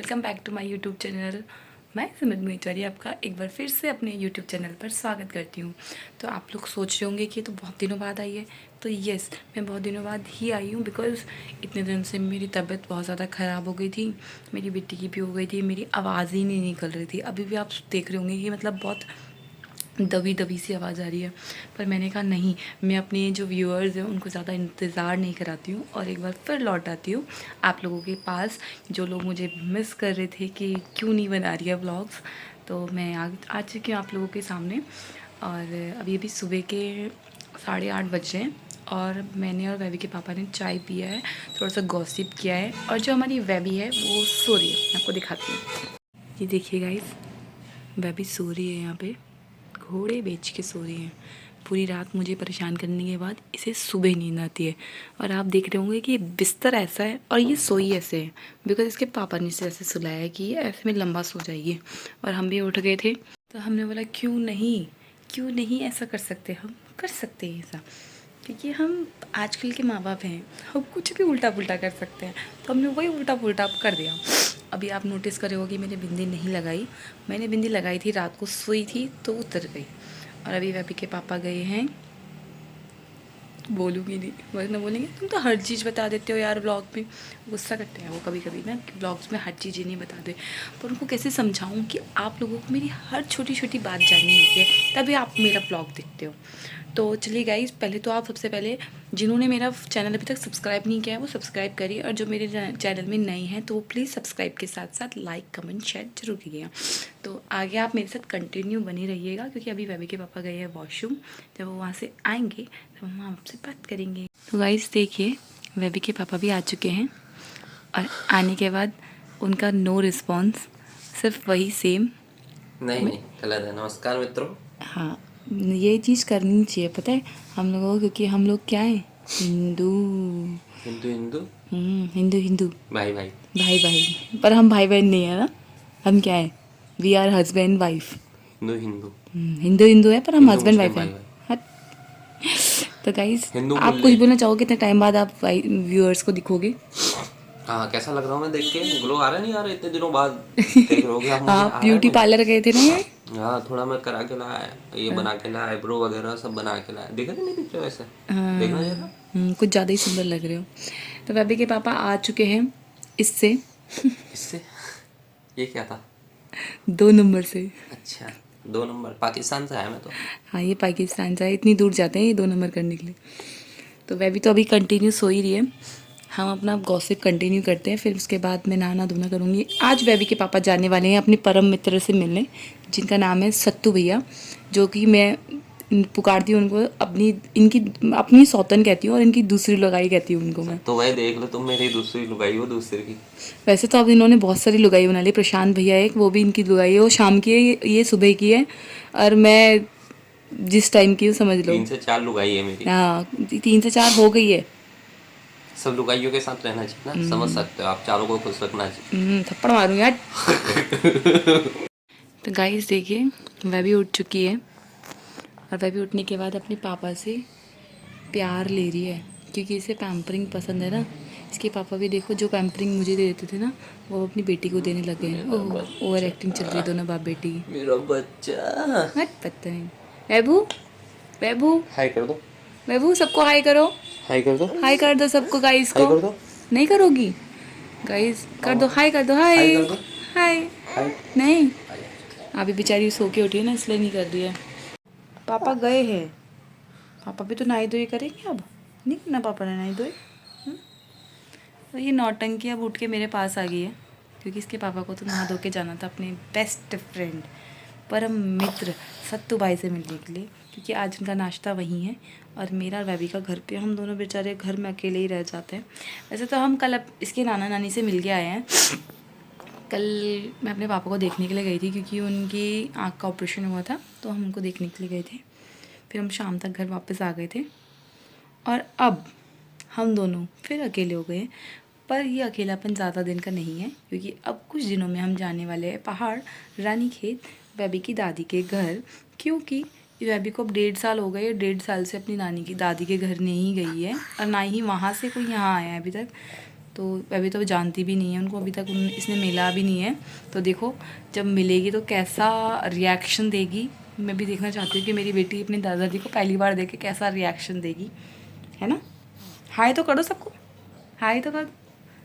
Welcome back to my YouTube channel. मैं सिमरन मोहितवारी आपका एक बार फिर से अपने यूट्यूब चैनल पर स्वागत करती हूँ। तो आप लोग सोच रहे होंगे कि तो बहुत दिनों बाद आई है। तो यस, मैं बहुत दिनों बाद ही आई हूँ बिकॉज़ इतने दिन से मेरी तबीयत बहुत ज़्यादा ख़राब हो गई थी। मेरी बेटी की भी हो गई थी, मेरी आवाज़ ही नहीं निकल रही थी। अभी भी आप देख रहे होंगे कि मतलब बहुत दबी दबी सी आवाज़ आ रही है। पर मैंने कहा नहीं, मैं अपने जो व्यूअर्स हैं उनको ज़्यादा इंतज़ार नहीं कराती हूँ और एक बार फिर लौट आती हूँ आप लोगों के पास, जो लोग मुझे मिस कर रहे थे कि क्यों नहीं बना रही है व्लॉग्स। तो मैं आ चुकी हूँ आप लोगों के सामने। और अभी अभी सुबह के 8:30 बज रहे हैं और मैंने और वेवी के पापा ने चाय पिया है, थोड़ा सा गॉसिप किया है। और जो हमारी वेवी है वो सो रही है, मैं आपको दिखाती हूँ। ये देखिए गाइस, वेवी सो रही है, यहाँ पे घोड़े बेच के सो रही हैं। पूरी रात मुझे परेशान करने के बाद इसे सुबह नींद आती है। और आप देख रहे होंगे कि ये बिस्तर ऐसा है और ये सोई ऐसे है बिकॉज इसके पापा ने इसे ऐसे सुलाया है कि ये ऐसे में लंबा सो जाएगी। और हम भी उठ गए थे तो हमने बोला क्यों नहीं ऐसा कर सकते, हम कर सकते हैं ऐसा, क्योंकि हम आजकल के माँ बाप हैं, हम कुछ भी उल्टा पुल्टा कर सकते हैं। तो हमने वही उल्टा पुल्टा कर दिया। अभी आप नोटिस करे हो कि मैंने बिंदी नहीं लगाई। मैंने बिंदी लगाई थी, रात को सोई थी तो उतर गई। और अभी वेबी के पापा गए हैं, बोलूँगी नहीं वरना बोलेंगे तुम तो हर चीज़ बता देते हो यार ब्लॉग में। गुस्सा करते हैं वो कभी कभी ना कि ब्लॉग्स में हर चीज़ ही नहीं बताते। पर उनको कैसे समझाऊँ कि आप लोगों को मेरी हर छोटी छोटी बात जाननी होती है, तभी आप मेरा ब्लॉग देखते हो। तो चलिए गाइस, पहले तो आप सबसे पहले जिन्होंने मेरा चैनल अभी तक सब्सक्राइब नहीं किया है वो सब्सक्राइब करिए, और जो मेरे चैनल में नए हैं तो वो प्लीज़ सब्सक्राइब के साथ साथ लाइक कमेंट शेयर जरूर कीजिएगा। तो आगे आप मेरे साथ कंटिन्यू बनी रहिएगा, क्योंकि अभी वेवी के पापा गए हैं वॉशरूम। जब वो वहाँ से आएंगे तो हम आपसे बात करेंगे। तो गाइस देखिए, वेवी के पापा भी आ चुके हैं और आने के बाद उनका नो रिस्पॉन्स, सिर्फ वही सेम नहीं गलत है। नमस्कार मित्रों। हाँ, ये चीज़ करनी चाहिए, पता है हम लोगों को, क्योंकि हम लोग क्या है, हिंदू हिंदू हिंदू हिंदू हिंदू भाई भाई भाई भाई। पर हम भाई बहन नहीं है ना, हम क्या है, we are husband wife. Hindu Hindu Hindu Hindu है पर हम हिंदू हस्बैंड मुस्लिम वाइफ भाई हैं। भाई हट। तो गाइस, हिंदू आप कुछ मुल्ले। बोलना चाहोगे? कितने टाइम बाद आप व्यूअर्स को दिखोगे? हाँ, कैसा लग रहा हूँ मैं देख के? ग्लो आ रहा नहीं आ रहा? इतने दिनों बाद देख रहे हो क्या मुझे? आप आ रहा है ब्यूटी मुझे। पार्लर गए थे ना ये? हाँ, थोड़ा मैं करा के लाया, ये बना के लाया, आईब्रो वगैरह सब बना के लाया। दिख रहे नहीं दिख रहे वैसे? देखना जरा। कुछ ज़्यादा ही सुंदर लग रहे हो। तो बेबी के पापा आ चुके हैं इससे इससे ये क्या था? 2 नंबर से। अच्छा, 2 नंबर पाकिस्तान से आया मैं तो। हाँ, ये पाकिस्तान से इतनी दूर जाते हैं ये 2 नंबर करने के लिए। तो वह भी तो अभी कंटिन्यू सो ही रही है। हम अपना गॉसिप कंटिन्यू करते हैं, फिर उसके बाद मैं नहाना धोना करूँगी। आज वेवी के पापा जाने वाले हैं अपने परम मित्र से मिलने, जिनका नाम है सत्तू भैया, जो कि मैं पुकारती हूँ उनको अपनी सौतन कहती हूँ और इनकी दूसरी लुगाई कहती हूँ उनको मैं। तो भाई देख लो, तुम मेरी दूसरी लुगाई हो दूसरे की। वैसे तो अब इन्होंने बहुत सारी लुगाई बना ली। प्रशांत भैया एक, वो भी इनकी लुगाई है, वो शाम की है, ये सुबह की है। और मैं जिस टाइम की हूँ समझ लो। 3 से 4 लुगाई है मेरी। हाँ, 3 से 4 हो गई है। सब लुगाइयों के साथ रहना चाहिए ना, समझ सकते हो आप, चारों को खुश रखना चाहिए। थप्पड़ मारूंगी यार। तो गाइस देखिए, वह भी उठ चुकी है और वह भी उठने के बाद अपने पापा से प्यार ले रही है, क्योंकि इसे पैम्परिंग पसंद है ना। इसके पापा भी देखो, जो पैम्परिंग मुझे दे देते थे ना वो अपनी बेटी को देने लगे हैं। ओह, ओवर एक्टिंग चल रही है दोनों बाप बेटी की। मेरा बच्चा। हट, पता नहीं। बेबू, बेबू, हाय कर दो। बेबू, सबको हाय करो। हाय कर दो। हाय कर दो सबको गाइस हाय को। कर दो। नहीं करोगी? गाइस कर दो, हाय कर दो, हाय हाय कर दो। हाय। हाय। नहीं, अभी बेचारी सो के उठी है ना, इसलिए नहीं कर रही है। पापा गए हैं, पापा भी तो नहाई धोई करेंगे अब। नहीं करना पापा ने नहाई धोई? तो ये नौटंकी अब उठ के मेरे पास आ गई है, क्योंकि इसके पापा को तो नहा धो के जाना था अपने बेस्ट फ्रेंड परम मित्र सत्तू भाई से मिलने के लिए, क्योंकि आज उनका नाश्ता वहीं है और मेरा और बेबी का घर पे। हम दोनों बेचारे घर में अकेले ही रह जाते हैं। वैसे तो हम कल अब इसके नाना नानी से मिल के आए हैं। कल मैं अपने पापा को देखने के लिए गई थी, क्योंकि उनकी आँख का ऑपरेशन हुआ था, तो हम उनको देखने के लिए गए थे। फिर हम शाम तक घर वापस आ गए थे और अब हम दोनों फिर अकेले हो गए। पर ये अकेलापन ज़्यादा दिन का नहीं है, क्योंकि अब कुछ दिनों में हम जाने वाले हैं पहाड़, रानीखेत, बेबी की दादी के घर। क्योंकि बेबी को अब 1.5 साल हो गए, 1.5 साल से अपनी नानी की दादी के घर नहीं गई है और ना ही वहाँ से कोई यहाँ आया है अभी तक। तो अभी तो जानती भी नहीं है उनको, अभी तक इसने मिला भी नहीं है। तो देखो जब मिलेगी तो कैसा रिएक्शन देगी, मैं भी देखना चाहती हूँ कि मेरी बेटी अपनी दादाजी को पहली बार देखे कैसा रिएक्शन देगी, है ना। हाय तो करो सबको, हाय तो कर दो,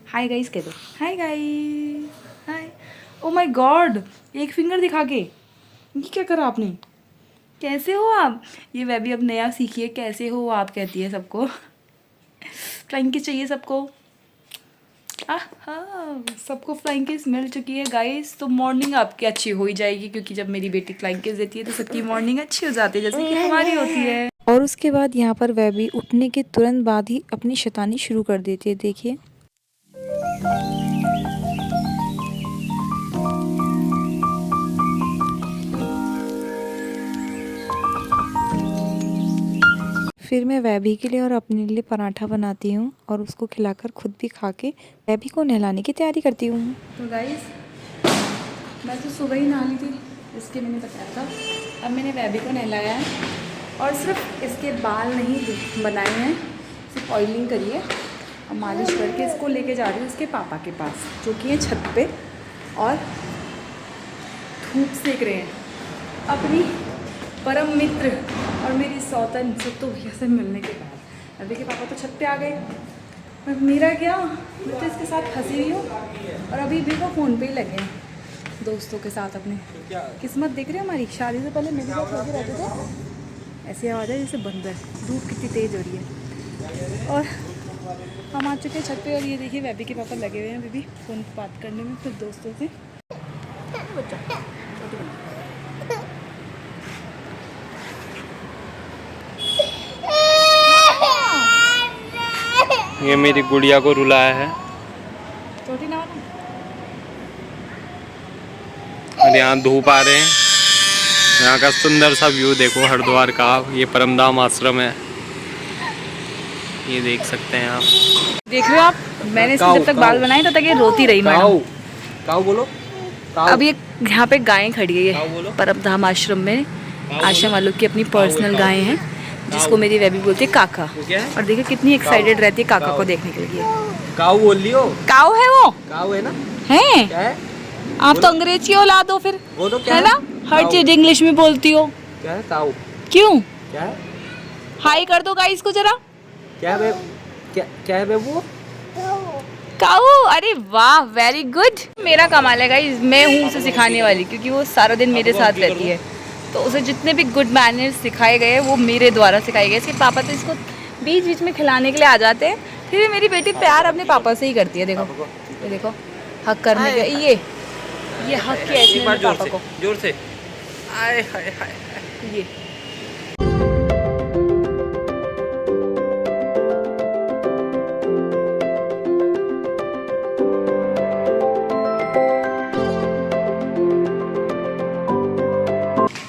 हाय गाइस कह दो, hi guys, hi. Oh my God, एक फिंगर दिखा के ये क्या करा आपने, कैसे हो आप। ये वह भी अब नया सीखिए, कैसे हो आप कहती है सबको। फ्लाइंग किस चाहिए सबको, सबको फ्लाइंग किस मिल चुकी है गाइस। तो मॉर्निंग आपकी अच्छी हो ही जाएगी, क्योंकि जब मेरी बेटी फ्लाइंग किस देती है तो सबकी मॉर्निंग अच्छी हो जाती है, जैसे कि हमारी होती है। और उसके बाद यहाँ पर वह भी उठने के तुरंत बाद ही अपनी शैतानी शुरू कर देती है। देखिए फिर मैं वैभी के लिए और अपने लिए पराठा बनाती हूँ और उसको खिलाकर खुद भी खा के वैभी को नहलाने की तैयारी करती हूँ। तो गाइस मैं तो सुबह ही नहा ली थी, इसके मैंने बताया था। अब मैंने वैभी को नहलाया है और सिर्फ इसके बाल नहीं बनाए हैं, सिर्फ ऑयलिंग करी है और मालिश करके इसको लेके जा रही हूँ इसके पापा के पास, जो कि है छत पे और धूप सेक रहे हैं। अपनी परम मित्र और मेरी सौतन सत्तू भैया से मिलने के बाद अभी के पापा तो छत पे आ गए, और मेरा क्या, मैं तो इसके साथ फंसी हुई हूँ और अभी भी वो फ़ोन पे ही लगे हैं दोस्तों के साथ अपने। किस्मत देख रहे हो हमारी, शादी से पहले मेरे साथ लगे रहते थे, ऐसी आवाज़ है जैसे बंदर, धूप कितनी तेज़ हो रही है। और हम आ चुके हैं छत पे और ये देखिए वैभी के पापा लगे हुए हैं अभी भी फ़ोन पर बात करने में कुछ दोस्तों से। ये मेरी गुड़िया को रुलाया है। छोटी ना और यहाँ धूप आ रहे हैं, यहाँ का सुंदर सा व्यू देखो हरिद्वार का। ये परमधाम आश्रम है, ये देख सकते हैं आप। देख रहे हो आप, मैंने इसके जब तक बाल बनाए तब तक ये रोती रही मैडम। काऊ बोलो। अब ये यहाँ पे गायें खड़ी है परमधाम आश्रम में, आश्रम वालों की अपनी पर्सनल गायें हैं, जिसको मेरी वैभी बोलती है काका। और देखिए कितनी एक्साइटेड रहती है काका को देखने के लिए। काऊ बोल लियो। काऊ है वो, काऊ है ना, है क्या है? आप तो अंग्रेजी औलाद हो फिर, वो तो क्या है ना, हर चीज इंग्लिश में बोलती हो। क्या है काऊ? क्यों? क्या है? हाई कर दो गाइस को जरा। क्या है क्या है बेबू? काऊ, अरे वाह वेरी गुड। मेरा कमाल है गाइस, मैं हूँ उसे सिखाने वाली, क्योंकि वो सारा दिन मेरे साथ रहती है, तो उसे जितने भी गुड मैनर्स सिखाए गए वो मेरे द्वारा सिखाए गए। इसके पापा तो इसको बीच बीच में खिलाने के लिए आ जाते हैं, फिर भी मेरी बेटी प्यार अपने पापा से ही करती है। देखो ये देखो, हक करने के ये हक की ऐसी पापा को जोर से आए हाय हाय ये।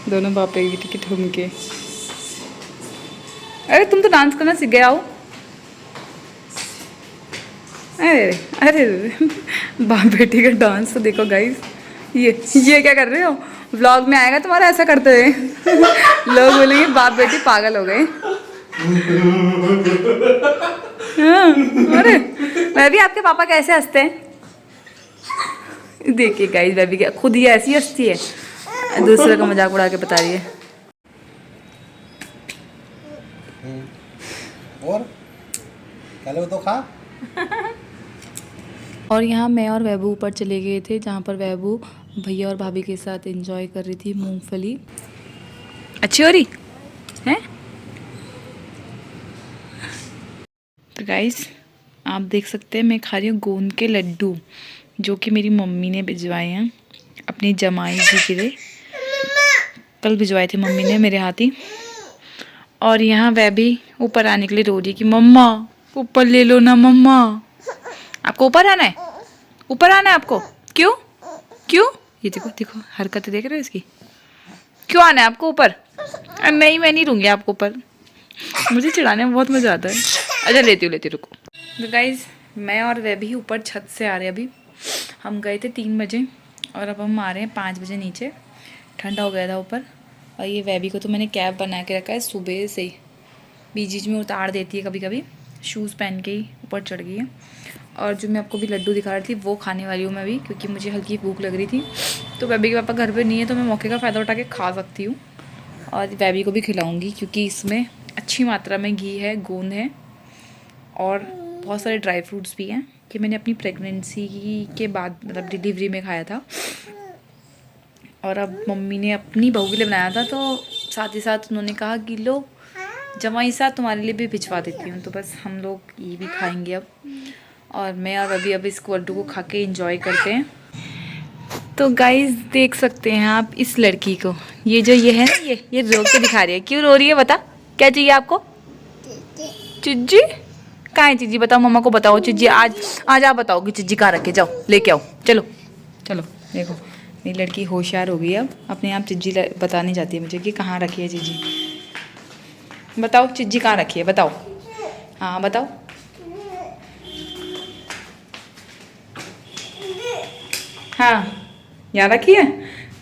दोनों बाप एक बेटी के ठुमके। अरे तुम तो डांस करना सीख गया हो। अरे अरे बाप बेटी का डांस तो देखो गाइस। ये क्या कर रहे हो, व्लॉग में आएगा तुम्हारा ऐसा करते हुए। लोग बोलेंगे बाप बेटी पागल हो गए। हाँ, अरे मैं भी, आपके पापा कैसे हंसते हैं देखिए गाइस, मैं भी क्या खुद ही ऐसी हंसती है, दूसरे का मजाक उड़ा के बता रही है। और पहले तो खा। और यहाँ मैं और वैभू ऊपर चले गए थे, जहाँ पर वैभू भैया और भाभी के साथ एंजॉय कर रही थी मूंगफली। अच्छी हो रही है। तो गाइस आप देख सकते हैं मैं खा रही हूँ गोंद के लड्डू, जो कि मेरी मम्मी ने भिजवाए हैं अपनी जमाई जी के लिए। कल भिजवाए थे मम्मी ने मेरे हाथ ही। और यहाँ वह भी ऊपर आने के लिए रो रही कि मम्मा ऊपर ले लो ना मम्मा। आपको ऊपर आना है, ऊपर आना है आपको। क्यों क्यों? ये देखो देखो हरकतें देख रहे हो इसकी। क्यों आना है आपको ऊपर? नहीं मैं नहीं दूंगी आपको ऊपर, मुझे चिढ़ाने में बहुत मज़ा आता है। अच्छा लेती हूँ रुको। तो गाइज मैं और वह भी ऊपर छत से आ रहे हैं। अभी हम गए थे 3 बजे और अब हम आ रहे हैं 5 बजे नीचे। ठंडा हो गया था ऊपर। और ये वैभी को तो मैंने कैब बना के रखा है सुबह से ही, बीच बीच में उतार देती है कभी कभी। शूज़ पहन के ही ऊपर चढ़ गई है। और जो मैं आपको भी लड्डू दिखा रही थी वो खाने वाली हूँ मैं भी, क्योंकि मुझे हल्की भूख लग रही थी। तो बेबी के पापा घर पे नहीं है तो मैं मौके का फ़ायदा उठा के खा सकती हूँ और बेबी को भी खिलाऊँगी, क्योंकि इसमें अच्छी मात्रा में घी है, गोंद है और बहुत सारे ड्राई फ्रूट्स भी हैं कि मैंने अपनी प्रेगनेंसी के बाद मतलब डिलीवरी में खाया था। और अब मम्मी ने अपनी बहू के लिए बनाया था, तो साथ ही साथ उन्होंने कहा कि लो जमाई साथ तुम्हारे लिए भी भिजवा देती हूँ। तो बस हम लोग ये भी खाएंगे अब, और मैं और अभी इस लड्डू को खा के इंजॉय करते हैं। तो गाइस देख सकते हैं आप इस लड़की को, ये है ना, ये रो के दिखा रही है। क्यों रो रही है बता, क्या चाहिए आपको? चिज्जी कहाँ है चिज्जी? बताओ मम्मा को बताओ चिज्जी आज आप बताओ कि चिज्जी कहाँ रखे, जाओ लेके आओ। चलो चलो देखो मेरी लड़की होशियार हो गई, अब अपने आप चिज्जी बताने जाती है मुझे कि कहाँ रखी है चिज्जी। बताओ चिज्जी कहाँ रखी है, बताओ। हाँ बताओ। हाँ यहाँ रखी है,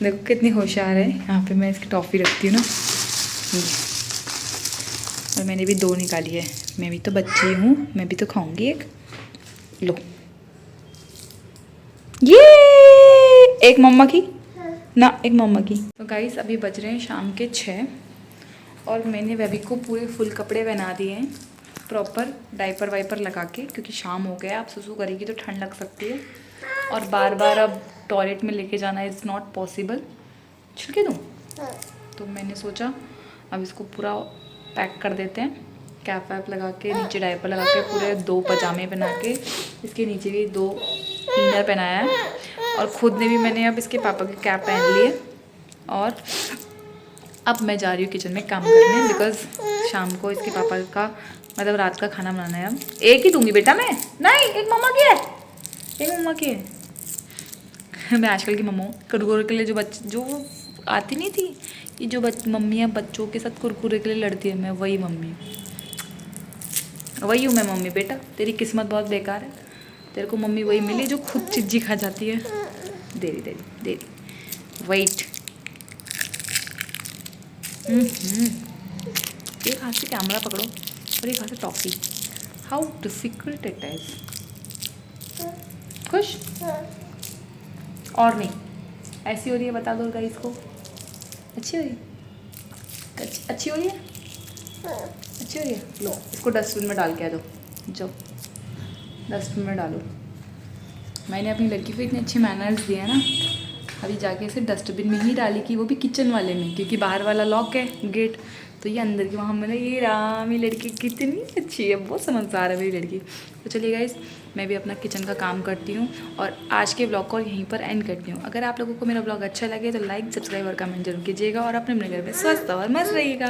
देखो कितनी होशियार है। यहाँ पे मैं इसकी टॉफ़ी रखती हूँ ना, और मैंने भी 2 निकाली है। मैं भी तो बच्ची हूँ, मैं भी तो खाऊंगी एक। लो ये एक मम्मा की ना, एक मम्मा की। तो गाइस अभी बज रहे हैं शाम के 6 और मैंने बेबी को पूरे फुल कपड़े पहना दिए हैं, प्रॉपर डाइपर वाइपर लगा के, क्योंकि शाम हो गया। आप सुसु करेगी तो ठंड लग सकती है, और बार बार अब टॉयलेट में लेके जाना इज़ नॉट पॉसिबल। छिड़के दूँ? तो मैंने सोचा अब इसको पूरा पैक कर देते हैं, कैप वैप लगा के, नीचे डायपर लगा के, पूरे 2 पजामे बना के, इसके नीचे भी 2 इनर पहनाया है, और ख़ुद ने भी मैंने अब इसके पापा की कैप पहन ली है। और अब मैं जा रही हूँ किचन में काम करने, बिकॉज शाम को इसके पापा का मतलब रात का खाना बनाना है। अब एक ही दूंगी बेटा मैं, नहीं एक मम्मा की है, एक मम्मा की है। मैं आजकल की मम्मा कुरकुरे के लिए जो आती नहीं थी कि जो मम्मियाँ बच्चों के साथ कुरकुरे के लिए लड़ती है, मैं वही मम्मी, वही हूँ मैं मम्मी। बेटा तेरी किस्मत बहुत बेकार है, तेरे को मम्मी वही मिली जो खुद चिज्जी खा जाती है। दे दी वेट। एक हाथ से कैमरा पकड़ो और एक हाथ से toffee, how difficult it is. खुश और नहीं, ऐसी हो रही है, बता दो गाइस को। अच्छी हो रही है, अच्छी हो रही है, अच्छी हो रही है। लो इसको डस्टबिन में डाल के आ दो, जाओ डस्टबिन में डालो। मैंने अपनी लड़की को इतने अच्छे मैनर्स दिए हैं ना, अभी जाके इसे डस्टबिन में ही डाली, कि वो भी किचन वाले में, क्योंकि बाहर वाला लॉक है गेट, तो ये अंदर की वहाँ मैंने ये राम, ये लड़की कितनी अच्छी है, बहुत समझदार है मेरी लड़की। तो चलिए गाइस मैं भी अपना किचन का काम करती हूँ और आज के ब्लॉग को यहीं पर एंड करती हूँ। अगर आप लोगों को मेरा ब्लॉग अच्छा लगे तो लाइक, सब्सक्राइब और कमेंट जरूर कीजिएगा, और अपने घर में स्वस्थ और मस्त रहिएगा।